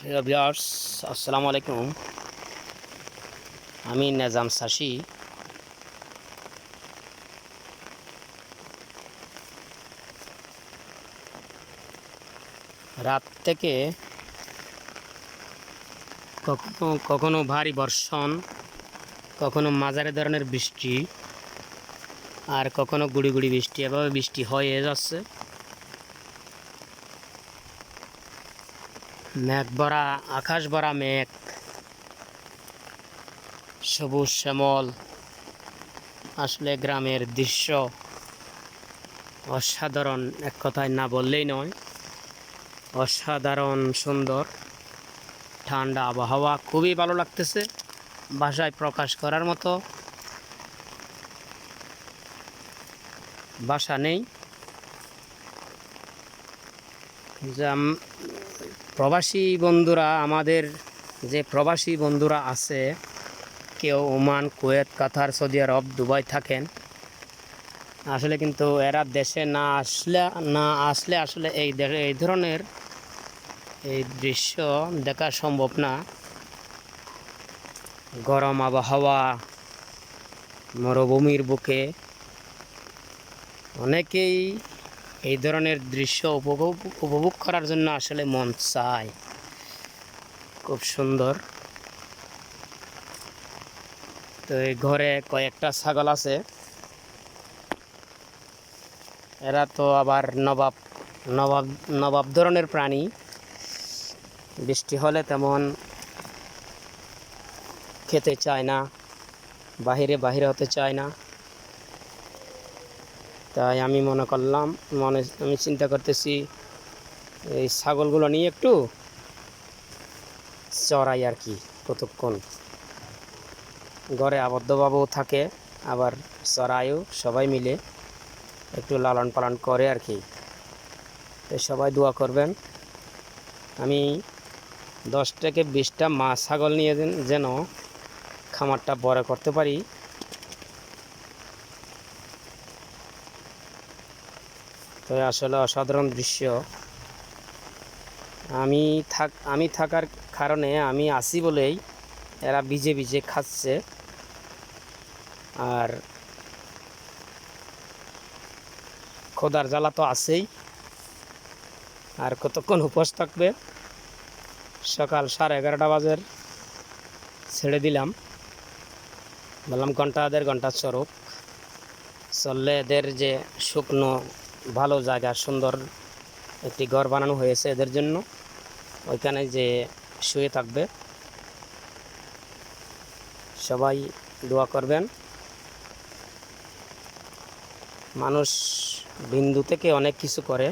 প্রিয় ভিউয়ার্স, আসসালামু আলাইকুম। আমি নেজাম সাশি। রাত থেকে কখনো কখনো ভারী বর্ষণ, কখনো মাঝারি ধরনের বৃষ্টি, আর কখনো গুড়ি গুড়ি বৃষ্টি, এভাবে বৃষ্টি হয়ে যাচ্ছে। মেঘ ভরা, আকাশ ভরা মেঘ, সবুজ শ্যামল। আসলে গ্রামের দৃশ্য অসাধারণ, এক কথায় না বললেই নয়। অসাধারণ সুন্দর, ঠান্ডা আবহাওয়া, খুবই ভালো লাগতেছে। ভাষায় প্রকাশ করার মতো ভাষা নেই। প্রবাসী বন্ধুরা, আমাদের যে প্রবাসী বন্ধুরা আছে, কেউ ওমান, কুয়েত, কাতার, সৌদি আরব, দুবাই থাকেন, আসলে কিন্তু এরা দেশে না আসলে আসলে এই ধরনের এই দৃশ্য দেখা সম্ভব না। গরম আবহাওয়া, মরুভূমির বুকে অনেকেই এই ধরনের দৃশ্য উপভোগ করার জন্য আসলে মন চায়। খুব সুন্দর। তো এই ঘরে কয়েকটা ছাগল আছে। এরা তো আবার নবাব নবাব নবাব ধরনের প্রাণী। বৃষ্টি হলে তেমন খেতে চায় না, বাহিরে হতে চায় না। তাই আমি আমি চিন্তা করতেছি এই ছাগলগুলো নিয়ে একটু চড়াই আর কি। কতক্ষণ ঘরে আবদ্ধভাবেও থাকে, আবার চড়াইও, সবাই মিলে একটু লালন পালন করে আর কি। সবাই দোয়া করবেন আমি 10 থেকে 20টা মা ছাগল নিয়ে যেন খামারটা বড় করতে পারি। তো আসলে অসাধারণ দৃশ্য। আমি থাকার কারণে, আমি আসি বলেই এরা ভিজে ভিজে খাচ্ছে। আর খোদার জ্বালা তো আছেই। আর কতক্ষণ উপোস থাকবে। সকাল 11:30 বাজে ছেড়ে দিলাম, বললাম ঘন্টা 1.5 ঘন্টা চললে এদের যে শুকনো ভালো জায়গা, সুন্দর একটি ঘর বানানো হয়েছে এদের জন্য, ওইখানে যে শুয়ে থাকবে। সবাই দোয়া করবেন। মানুষ বিন্দু থেকে অনেক কিছু করে,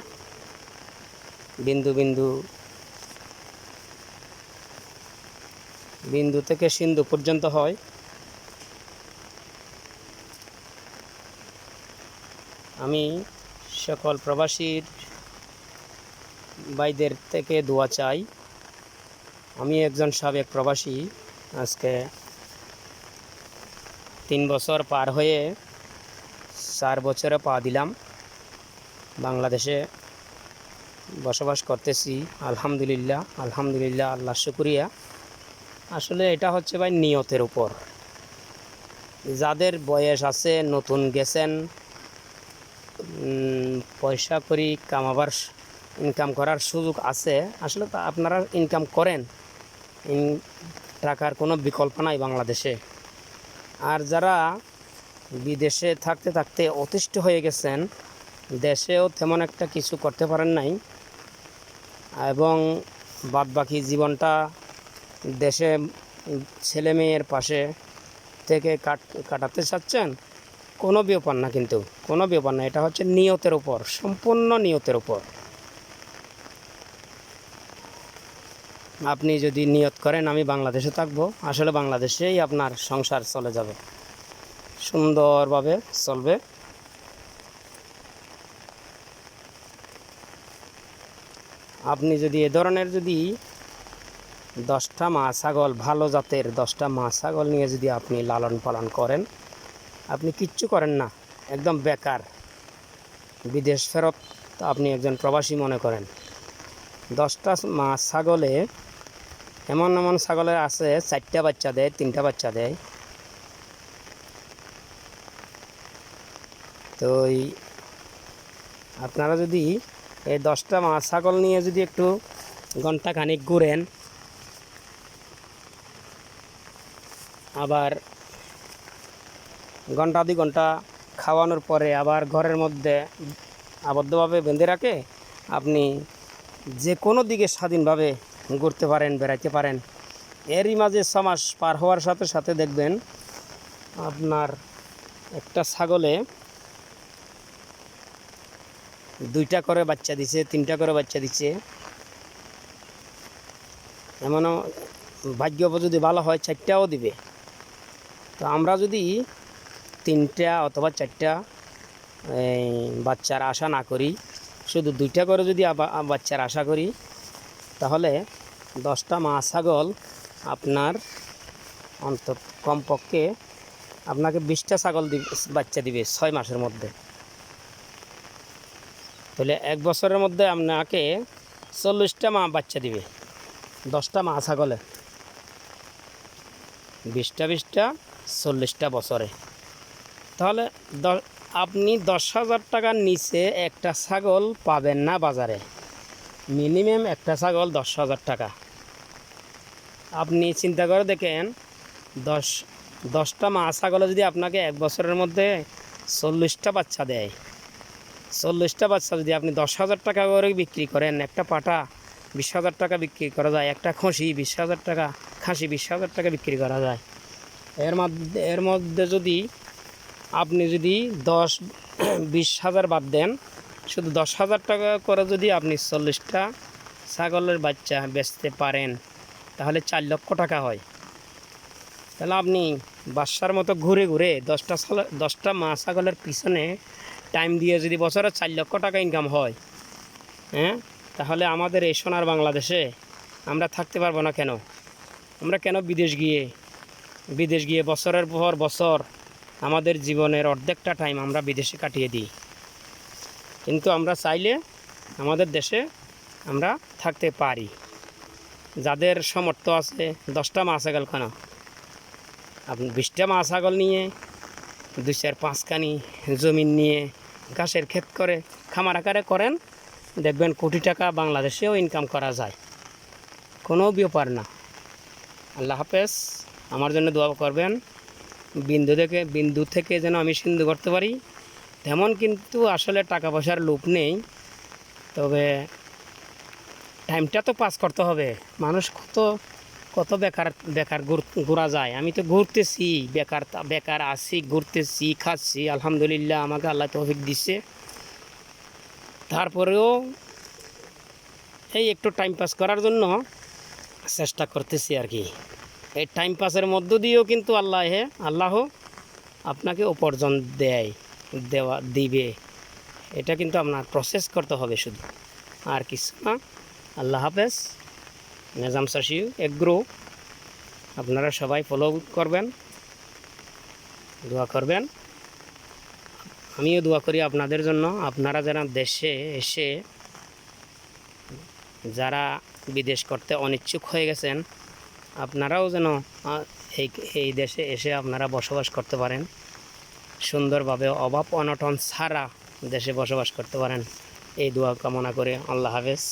বিন্দু বিন্দু বিন্দু থেকে সিন্ধু পর্যন্ত হয়। আমি সকল প্রবাসীর ভাইদের থেকে দোয়া চাই। আমি একজন সাবেক প্রবাসী, আজকে 3 বছর পার হয়ে 4 বছরে পা দিলাম। বাংলাদেশে বসবাস করতেছি। আলহামদুলিল্লাহ, আল্লাহ শুকরিয়া। আসলে এটা হচ্ছে ভাই নিয়তের উপর। যাদের বয়স আছে, নতুন গেছেন, পয়সা করি ইনকাম করার সুযোগ আছে, আসলে তো আপনারা ইনকাম করেন। টাকার কোনো বিকল্প নাই বাংলাদেশে। আর যারা বিদেশে থাকতে থাকতে অতিষ্ঠ হয়ে গেছেন, দেশেও তেমন একটা কিছু করতে পারেন নাই, এবং বাদবাকি জীবনটা দেশে ছেলে মেয়ের পাশে থেকে কাটাতে চাচ্ছেন, কোনো ব্যাপার না, কিন্তু কোনো ব্যাপার না। এটা হচ্ছে নিয়তের উপর, সম্পূর্ণ নিয়তের উপর। আপনি যদি নিয়ত করেন আমি বাংলাদেশে থাকবো, আসলে বাংলাদেশেই আপনার সংসার চলে যাবে, সুন্দরভাবে চলবে। আপনি যদি এ ধরনের 10টা মা ছাগল, ভালো জাতের 10টা মা ছাগল নিয়ে যদি আপনি লালন পালন করেন, আপনি কিচ্ছু করেন না, একদম বেকার। বিদেশ ফেরত আপনি একজন প্রবাসী মনে করেন। 10টা মা ছাগলে এমন এমন ছাগলের আছে 4টা বাচ্চা দেয়, 3টা বাচ্চা দেয়। তো আপনারা যদি এই 10টা মা ছাগল নিয়ে যদি একটু ঘন্টা খানিক ঘুরেন, আবার ঘন্টা 2 ঘন্টা খাওয়ানোর পরে আবার ঘরের মধ্যে আবদ্ধভাবে বেঁধে রাখে, আপনি যে কোনো দিকে স্বাধীনভাবে ঘুরতে পারেন, বেড়াইতে পারেন। এরই মাঝে 6 মাস পার হওয়ার সাথে সাথে দেখবেন আপনার একটা ছাগলে 2টা করে বাচ্চা দিছে, 3টা করে বাচ্চা দিচ্ছে। এমনও ভাগ্য যদি ভালো হয় 4টাও দিবে। তো আমরা যদি 3টা অথবা 4টা বাচ্চার আশা না করি, শুধু 2টা করে যদি বাচ্চার আশা করি, তাহলে 10টা মা ছাগল আপনার অন্তত কমপক্ষে আপনাকে 20টা ছাগল বাচ্চা দিবে 6 মাসের মধ্যে। তাহলে 1 বছরের মধ্যে আপনাকে 40টা মা বাচ্চা দিবে 10টা মা ছাগলে, 20টা 20টা 40টা বছরে। তাহলে আপনি 10,000 টাকার নিচে একটা ছাগল পাবেন না বাজারে। মিনিমাম একটা ছাগল 10,000 টাকা। আপনি চিন্তা করে দেখেন, 10টা মা ছাগলে যদি আপনাকে 1 বছরের মধ্যে 40টা বাচ্চা দেয়, 40টা বাচ্চা যদি আপনি 10,000 টাকা করে বিক্রি করেন, একটা পাঠা 20,000 টাকা বিক্রি করা যায়, একটা খাসি 20,000 টাকা, খাসি 20,000 টাকা বিক্রি করা যায়। এর মধ্যে যদি আপনি যদি 10-20,000 বাদ দেন, শুধু 10,000 টাকা করে যদি আপনি 40টা ছাগলের বাচ্চা বেচতে পারেন, তাহলে 4 লক্ষ টাকা হয়। তাহলে আপনি বাসার মতো ঘুরে ঘুরে 10টা মা ছাগলের পিছনে টাইম দিয়ে যদি বছরে 4 লক্ষ টাকা ইনকাম হয়, তাহলে আমাদের এই সোনার বাংলাদেশে আমরা থাকতে পারবো না কেন? আমরা কেন বিদেশ গিয়ে বছরের পর বছর আমাদের জীবনের অর্ধেকটা টাইম আমরা বিদেশে কাটিয়ে দিই, কিন্তু আমরা চাইলে আমাদের দেশে আমরা থাকতে পারি। যাদের সামর্থ্য আছে 10টা মা ছাগল কেন, আপনি 20টা মা ছাগল নিয়ে 2-4-5 কানি জমিন নিয়ে ঘাসের ক্ষেত করে খামার আকারে করেন, দেখবেন কোটি টাকা বাংলাদেশেও ইনকাম করা যায়, কোনো ব্যাপার না। আল্লাহ হাফেজ। আমার জন্য দোয়া করবেন, বিন্দু থেকে যেন আমি সিন্ধু করতে পারি। তেমন কিন্তু আসলে টাকা পয়সার লোভ নেই, তবে টাইমটা তো পাস করতে হবে। মানুষ কত বেকার ঘোরা যায়। আমি তো ঘুরতেছি, বেকার আছি, ঘুরতেছি, খাচ্ছি, আলহামদুলিল্লাহ আমাকে আল্লাহ তৌফিক দিচ্ছে। তারপরেও এই একটু টাইম পাস করার জন্য চেষ্টা করতেছি আর কি। এই টাইম পাসের মধ্য দিয়েও কিন্তু আল্লাহ আপনাকে উপার্জন দিবে। এটা কিন্তু আপনার প্রসেস করতে হবে শুধু, আর কিছু না। আল্লাহ হাফেজ। নিজাম চাষি এগ্রো, আপনারা সবাই ফলো করবেন, দোয়া করবেন। আমিও দোয়া করি আপনাদের জন্য। আপনারা যারা দেশে এসে যারা বিদেশ করতে অনিচ্ছুক হয়ে গেছেন, আপনারাও যেন এই দেশে এসে আপনারা বসবাস করতে পারেন, সুন্দরভাবে অভাব অনটন ছাড়া দেশে বসবাস করতে পারেন, এই দোয়া কামনা করে আল্লাহ হাফেজ।